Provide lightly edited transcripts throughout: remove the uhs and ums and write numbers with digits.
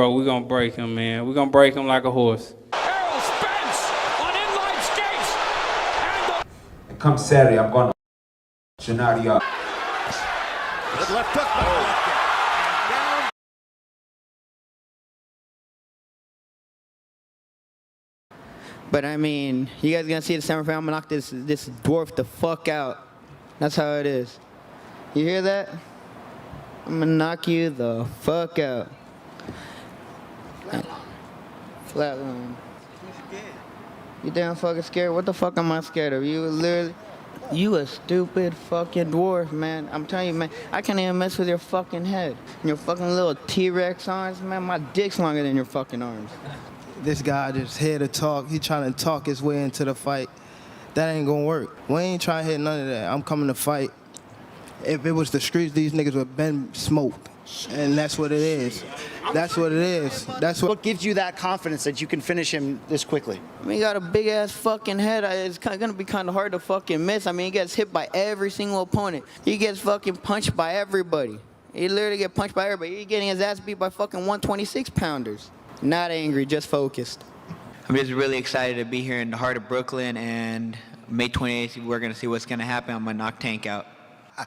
bro. We're going to break him, man. We're going to break him like a horse. Errol Spence on inline skates. And come Saturday, I'm going to Gennady up. Good left hook. Down. But I mean, you guys gonna see the semifinal? I'm gonna knock this dwarf the fuck out. That's how it is. You hear that? I'm gonna knock you the fuck out. Flatline. You damn fucking scared? What the fuck am I scared of? You literally, you a stupid fucking dwarf, man. I'm telling you, man, I can't even mess with your fucking head. And your fucking little T-Rex arms, man, my dick's longer than your fucking arms. This guy just here to talk. He trying to talk his way into the fight. That ain't gonna work. We ain't trying to hit none of that. I'm coming to fight. If it was the streets, these niggas would have been smoked. And that's what it is. That's what it is. That's What gives you that confidence that you can finish him this quickly? I mean, he got a big ass fucking head. It's gonna be kind of hard to fucking miss. I mean, he gets hit by every single opponent. He gets fucking punched by everybody. He literally get punched by everybody. He's getting his ass beat by fucking 126 pounders. Not angry, just focused. I'm just really excited to be here in the heart of Brooklyn, and May 28th, we're going to see what's going to happen. I'm going to knock Tank out.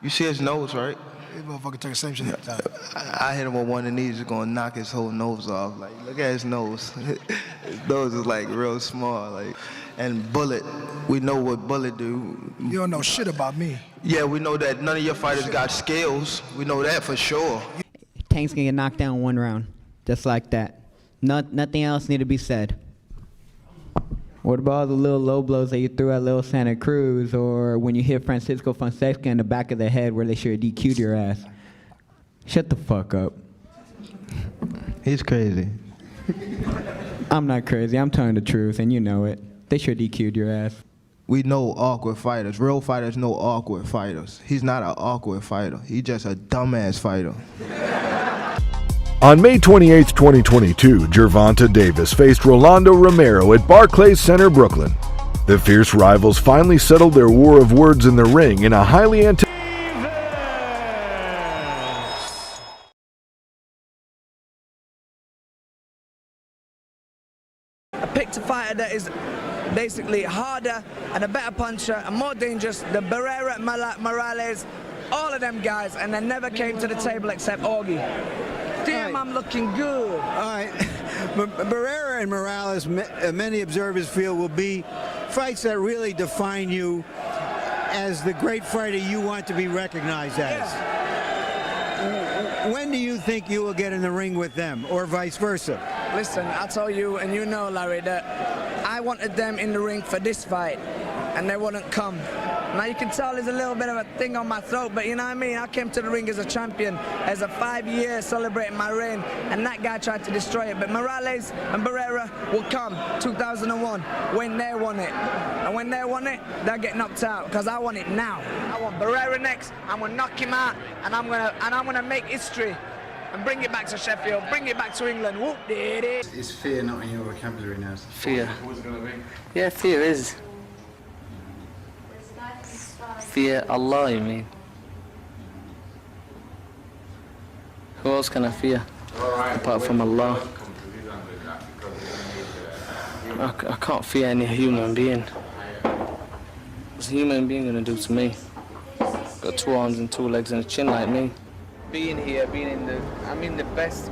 You see his nose, right? This motherfucker took the same shit every time. I hit him with one of these, just gonna knock his whole nose off. Like, look at his nose. His nose is like real small. Like, and Bullet, we know what Bullet do. You don't know shit about me. Yeah, we know that none of your fighters got skills. We know that for sure. Tank's gonna get knocked down one round, just like that. Nothing else need to be said. What about all the little low blows that you threw at Lil Santa Cruz, or when you hit Francisco Fonseca in the back of the head where they should have DQ'd your ass? Shut the fuck up. He's crazy. I'm not crazy. I'm telling the truth, and you know it. They should have DQ'd your ass. We know awkward fighters. Real fighters know awkward fighters. He's not an awkward fighter. He's just a dumbass fighter. On May 28, 2022, Gervonta Davis faced Rolando Romero at Barclays Center, Brooklyn. The fierce rivals finally settled their war of words in the ring in a highly anticipated. I picked a fighter that is basically harder and a better puncher and more dangerous than Barrera, Morales, all of them guys, and they never came to the table except Augie. Damn, right. I'm looking good. All right. Barrera and Morales, many observers feel, will be fights that really define you as the great fighter you want to be recognized as. Yeah. When do you think you will get in the ring with them, or vice versa? Listen, I tell you, and you know, Larry, that I wanted them in the ring for this fight, and they wouldn't come. Now you can tell there's a little bit of a thing on my throat, but you know what I mean? I came to the ring as a champion, as a 5-year celebrating my reign, and that guy tried to destroy it. But Morales and Barrera will come 2001 when they want it. And when they want it, they'll get knocked out, because I want it now. I want Barrera next, I'm gonna knock him out, and I'm gonna make history and bring it back to Sheffield, bring it back to England. Whoop, did it. Is fear not in your vocabulary now? Fear. Yeah, fear is. Fear Allah, you mean? Who else can I fear apart from Allah? I can't fear any human being. What's a human being gonna do to me? Got 2 arms and 2 legs and a chin like me. Being here, I'm in the best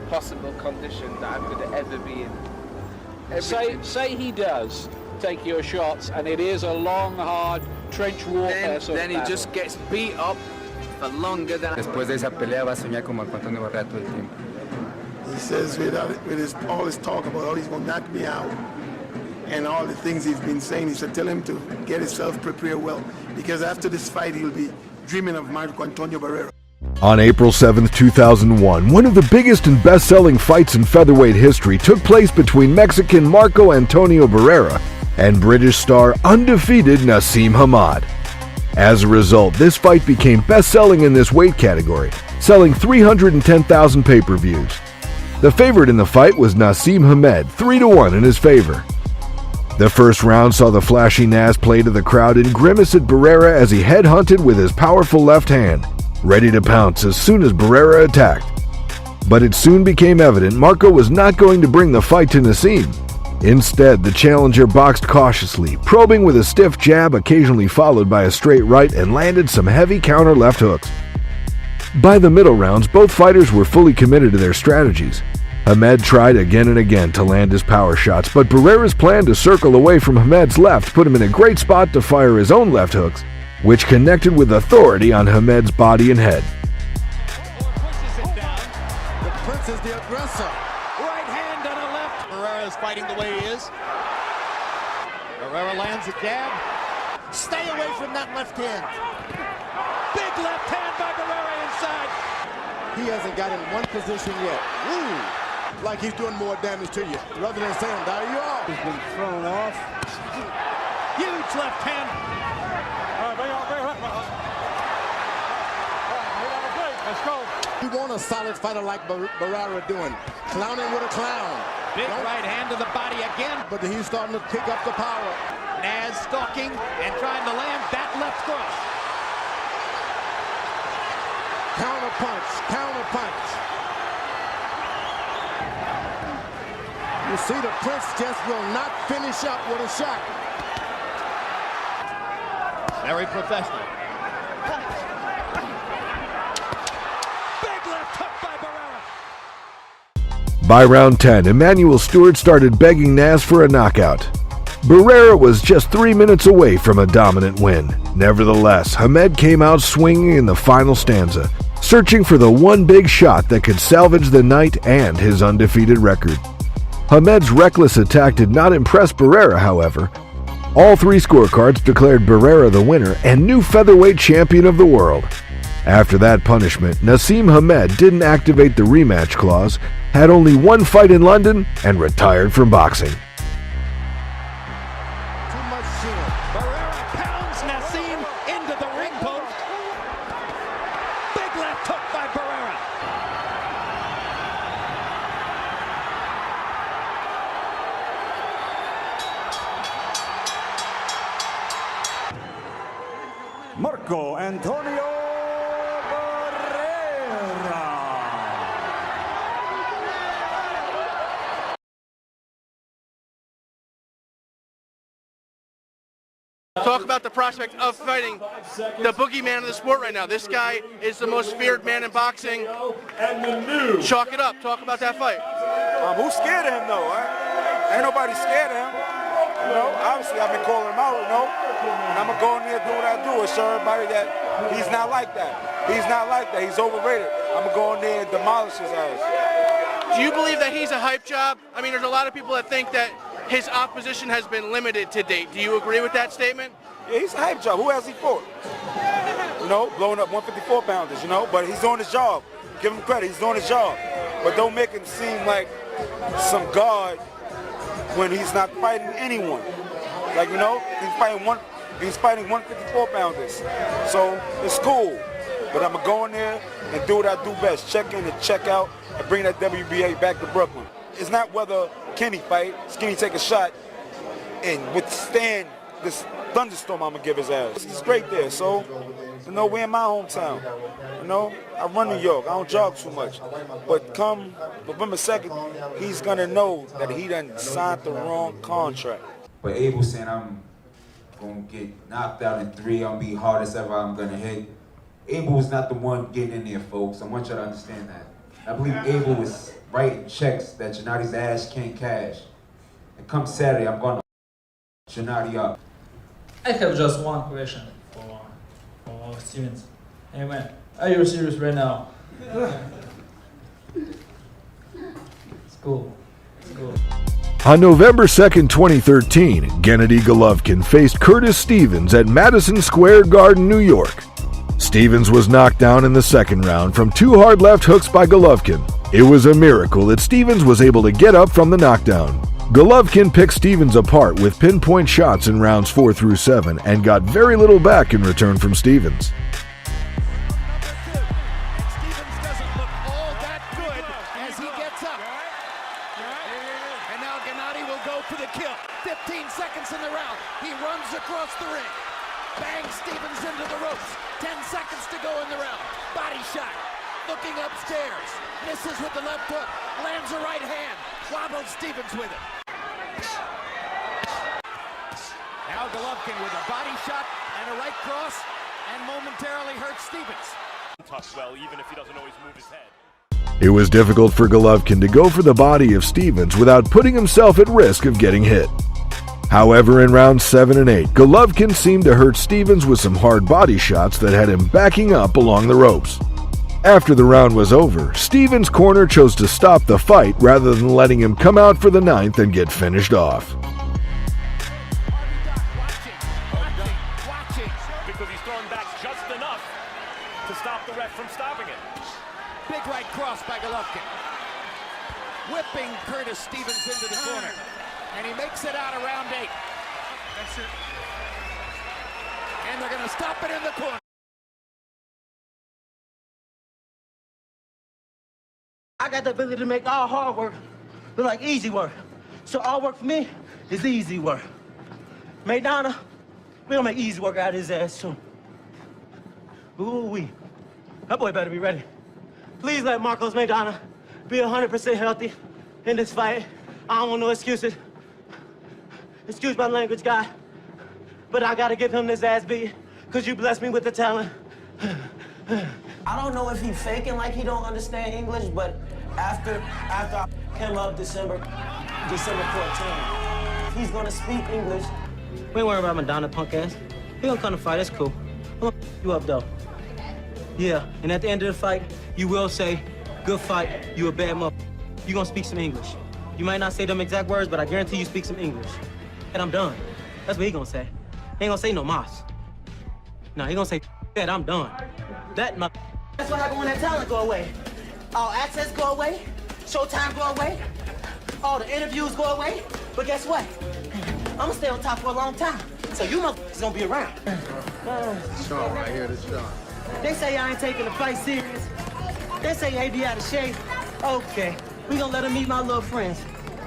possible condition that I could ever be in. Say he does take your shots, and it is a long, hard trench warfare. Then he just gets beat up for longer than. Después de esa pelea va a soñar con Marco Antonio Barrera todo el tiempo. He says with all his talk about how he's gonna knock me out and all the things he's been saying, he said tell him to get himself prepared well, because after this fight he'll be dreaming of Marco Antonio Barrera. On April 7, 2001, one of the biggest and best-selling fights in featherweight history took place between Mexican Marco Antonio Barrera and British star undefeated Naseem Hamed. As a result, this fight became best-selling in this weight category, selling 310,000 pay-per-views. The favorite in the fight was Naseem Hamed, 3-1 in his favor. The first round saw the flashy Nas play to the crowd and grimace at Barrera as he headhunted with his powerful left hand, ready to pounce as soon as Barrera attacked. But it soon became evident Marco was not going to bring the fight to Nassim. Instead, the challenger boxed cautiously, probing with a stiff jab occasionally followed by a straight right, and landed some heavy counter left hooks. By the middle rounds, both fighters were fully committed to their strategies. Hamed tried again and again to land his power shots, but Barrera's plan to circle away from Hamed's left put him in a great spot to fire his own left hooks, which connected with authority on Hamed's body and head. The Prince is the aggressor. Right hand and a left. Barrera is fighting the way he is. Barrera lands a jab. Stay away from that left hand. Big left hand by Barrera inside. He hasn't got in one position yet. Ooh. Like he's doing more damage to you, rather than saying, there you are. He's been thrown off. Huge left hand. Let's go. You want a solid fighter like Barrera doing. Clowning with a clown. Big right hand to the body again. But he's starting to pick up the power. Naz stalking and trying to land that left cross. Counter punch, counter punch. You see the Prince just will not finish up with a shot. Very professional. Big left hook by Barrera. By round 10, Emmanuel Stewart started begging Naz for a knockout. Barrera was just 3 minutes away from a dominant win. Nevertheless, Hamed came out swinging in the final stanza, searching for the one big shot that could salvage the night and his undefeated record. Hamed's reckless attack did not impress Barrera, however. All three scorecards declared Barrera the winner and new featherweight champion of the world. After that punishment, Nassim Hamed didn't activate the rematch clause, had only one fight in London, and retired from boxing. Barrera pounds Nassim into the ring post. Big left hook by Barrera. Marco Antonio Barrera. Talk about the prospect of fighting the boogeyman of the sport right now. This guy is the most feared man in boxing. Chalk it up. Talk about that fight. Who's scared of him, though? Right? Ain't nobody scared of him. You know, obviously I've been calling him out, you know, and I'm going to go in there and do what I do and show everybody that he's not like that. He's not like that. He's overrated. I'm going to go in there and demolish his ass. Do you believe that he's a hype job? I mean, there's a lot of people that think that his opposition has been limited to date. Do you agree with that statement? Yeah, he's a hype job. Who has he fought? You know, blowing up 154 pounders, you know, but he's doing his job. Give him credit. He's doing his job. But don't make him seem like some god when he's not fighting anyone. Like, you know, he's fighting 154 pounders. So it's cool. But I'm going to go in there and do what I do best. Check in and check out and bring that WBA back to Brooklyn. It's not whether Kenny fight, Skinny take a shot and withstand this thunderstorm I'm going to give his ass. He's great there. So, you know, we're in my hometown. You know, I run New York. I don't jog too much. But come November 2nd, he's going to know that he done signed the wrong contract. But Abel saying I'm going to get knocked out in 3, I'm going to be hardest ever I'm going to hit. Abel's not the one getting in there, folks. I want you to understand that. I believe Abel was writing checks that Gennadi's ass can't cash. And come Saturday, I'm going to Gennadi up. I have just one question for Stevens. Hey man, are you serious right now? It's cool. It's cool. On November 2nd, 2013, Gennady Golovkin faced Curtis Stevens at Madison Square Garden, New York. Stevens was knocked down in the second round from 2 hard left hooks by Golovkin. It was a miracle that Stevens was able to get up from the knockdown. Golovkin picked Stevens apart with pinpoint shots in rounds 4 through 7 and got very little back in return from Stevens. As he gets up. And now Gennady will go for the kill. 15 seconds in the round. He runs across the ring. Bangs Stevens into the ropes. 10 seconds to go in the round. Body shot. looking upstairs. Misses with the left hook. Lands a right hand. Clobbered Stevens with it. Now Golovkin with a body shot and a right cross, and momentarily hurts Stevens. Tough well, even if he doesn't always move his head. It was difficult for Golovkin to go for the body of Stevens without putting himself at risk of getting hit. However, in rounds 7 and 8, Golovkin seemed to hurt Stevens with some hard body shots that had him backing up along the ropes. After the round was over, Stevens' corner chose to stop the fight rather than letting him come out for the 9th and get finished off. Because he's thrown back just enough to stop the ref from stopping it. Big right cross by Golovkin. Whipping Curtis Stevens into the corner. And he makes it out of round 8. That's it. And they're going to stop it in the corner. I got the ability to make all hard work look like easy work. So all work for me is easy work. Maidana, we gonna make easy work out of his ass too. Ooh-wee. That boy better be ready. Please let Marcos Maidana be 100% healthy in this fight. I don't want no excuses. Excuse my language, guy. But I gotta give him this ass beat, because you blessed me with the talent. I don't know if he's faking like he don't understand English, but after I came up December 14th, he's gonna speak English. We ain't worried about Madonna, punk ass. He gonna come to fight, that's cool. I'm gonna you up though. Yeah, and at the end of the fight, you will say, good fight, you a bad mother. You gonna speak some English. You might not say them exact words, but I guarantee you speak some English. And I'm done. That's what he gonna say. He ain't gonna say no mas. No, he gonna say that I'm done. That mother. That's what happens when that talent go away. All access go away, showtime go away, all the interviews go away. But guess what? I'm gonna stay on top for a long time. So you motherfuckers gonna be around. Sean right here, this Sean. They say I ain't taking the fight serious. They say A be out of shape. Okay, we gonna let him meet my little friends.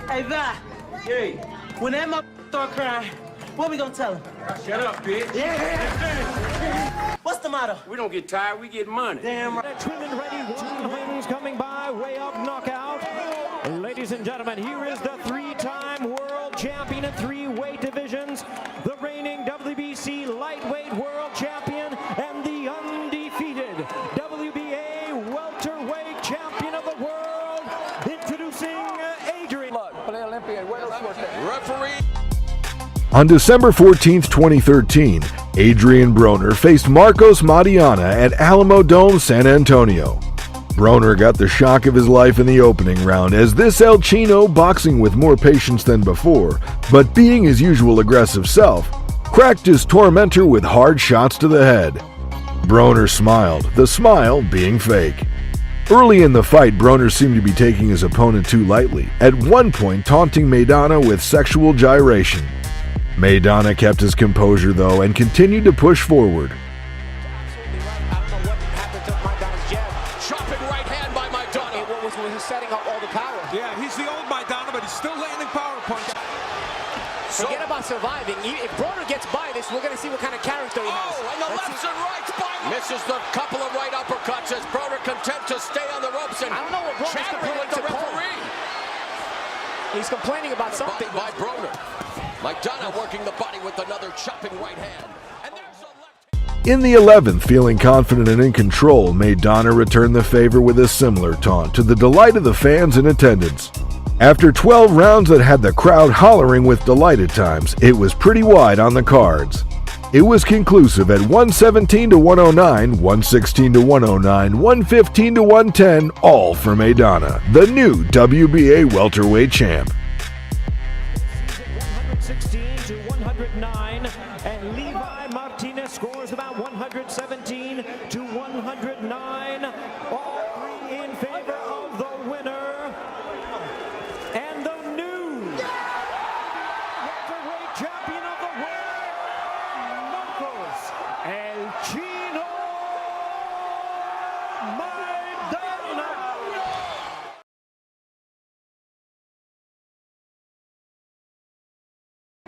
Hey, Vi. Hey. When that motherfucker start crying, what we gonna tell him? Shut up, bitch. Yeah. What's the motto? We don't get tired, we get money. Damn right. Trimmed ready, one wins coming by way of knockout. Ladies and gentlemen, here is the three-time world champion in 3 weight divisions, the reigning WBC lightweight world champion, and the undefeated WBA welterweight champion of the world, introducing Adrian. Referee. On December 14, 2013, Adrian Broner faced Marcos Mariana at Alamo Dome, San Antonio. Broner got the shock of his life in the opening round as this El Chino, boxing with more patience than before, but being his usual aggressive self, cracked his tormentor with hard shots to the head. Broner smiled, the smile being fake. Early in the fight, Broner seemed to be taking his opponent too lightly, at one point taunting Maidana with sexual gyration. Maidana kept his composure though and continued to push forward. Chopping right hand by Maidana. What was he setting up all the power? Yeah, he's the old Maidana, but he's still landing power punch. Forget about surviving. If Broner gets by this, we're going to see what kind of character he has. Oh, and the lefts and rights by misses the couple of right uppercuts as Broner content to stay on the ropes and I don't know what Broner's chattering with the referee. He's complaining about something. By Broner. Maidana working the body with another chopping right hand. And there's a left. In the 11th, feeling confident and in control, Maidana returned the favor with a similar taunt to the delight of the fans in attendance. After 12 rounds that had the crowd hollering with delight at times, it was pretty wide on the cards. It was conclusive at 117 to 109, 116 to 109, 115 to 110, all for Maidana, the new WBA welterweight champ. 116 to 109, and Levi Martinez scores about 117 to 109. All 3 in favor of the winner and the new welterweight champion of the world, Marcos El Chino Maidana.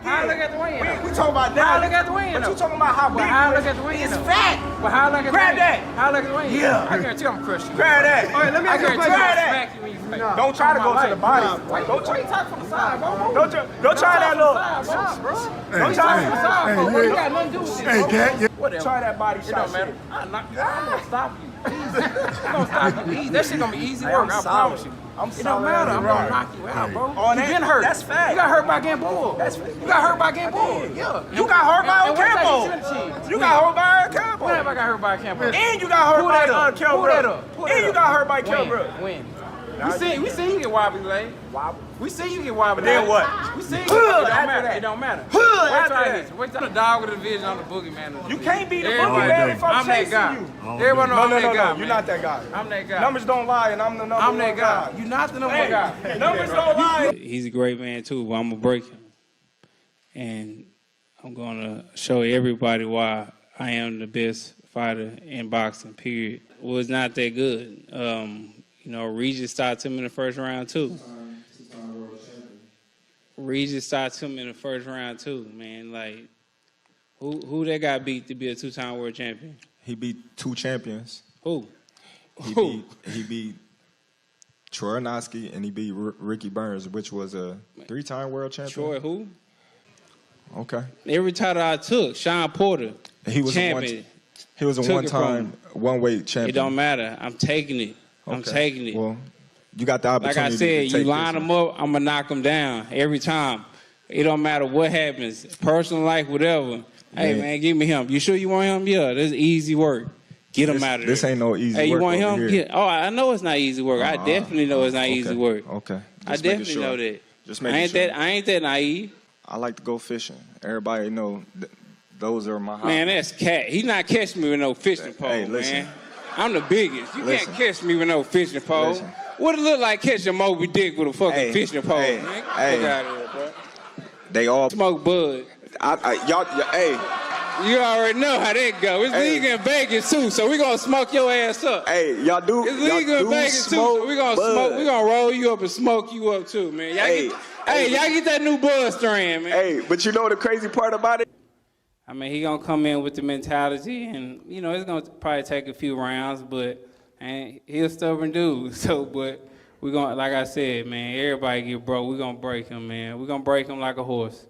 How I look at the win? We talking about now. How I look at the win? But you talking about how big how I look at the win? It's though? fat. But how I look at Grab the win? that. How I look at the win? Yeah. I guarantee I'm crushing you. Grab that. All right, let me I ask you a guarantee question. grab that. Smack you when you face. Don't try to go to the body. Don't try to talk from the side, bro. Don't try that little. Don't try from the side, bro. You got nothing to do with this. Cat. Whatever. Try that body It shot. don't matter. I'm gonna stop you. I'm gonna stop you. Easy. That shit gonna be easy work. I promise you. It don't matter. I'm gonna knock you out, bro. You been hurt. That's fact. You got hurt by getting bulled. You got hurt by getting bulled. Yeah. You got hurt by a Campo. You got hurt by a Campo. When have I got hurt by a Campo? And you got hurt by a Campo. Pull that up. And you got hurt by Campo. When? We seen you get wobbly, Lay. We seen you get wobbly. Then what? We seen you. It don't matter. It don't matter. Wait till the dog of the division on the boogeyman. You can't be the boogeyman if I'm chasing you. Everyone know I'm that guy. You're not that guy. I'm that guy. Numbers don't lie, and I'm the number one I'm that guy. You're not the number one guy. Numbers don't lie. He's a great man too, but I'm gonna break him, and I'm gonna show everybody why I am the best fighter in boxing. Period. Well, it's not that good. You know, Regis stopped him in the first round too. Regis stopped him in the first round too, man. Like, who that got beat to be a two-time world champion? He beat 2 champions. Who? He beat Troy Noski and he beat Ricky Burns, which was a 3-time world champion. Troy who? Okay. Every title I took, Sean Porter, he was champion. He was a one-time one-weight champion. It don't matter. I'm taking it. I'm taking it. Well, you got the opportunity. Like I said, to you line them up, I'm gonna knock them down every time. It don't matter what happens, personal life, whatever. Hey man, give me him. You sure you want him? Yeah, this is easy work. Get him out of there. This ain't no easy work. Hey, you want over him? here. Oh, I know it's not easy work. I definitely know it's not easy work. Okay. I definitely know that. Just making sure. I ain't that naive. I like to go fishing. Everybody know those are my hobbies. Man, that's cat. He's not catching me with no fishing pole, Hey, listen. man. I'm the biggest. You Listen. can't catch me with no fishing pole. Listen. What it look like catching Moby Dick with a fucking fishing pole, hey, man? hey. Get out of here, bro. They all Smoke bud. Hey. You already know how that go. It's legal in Vegas too, so we gonna smoke your ass up. Hey, y'all do. It's legal in Vegas too, so we gonna smoke. We gonna roll you up and smoke you up too, man. Y'all get that new bud strand, man. Hey, but you know the crazy part about it? I mean, he gonna come in with the mentality, and you know it's gonna probably take a few rounds, but he's a stubborn dude. So, but we gonna, like I said, man, everybody get broke. We gonna break him, man. We gonna break him like a horse.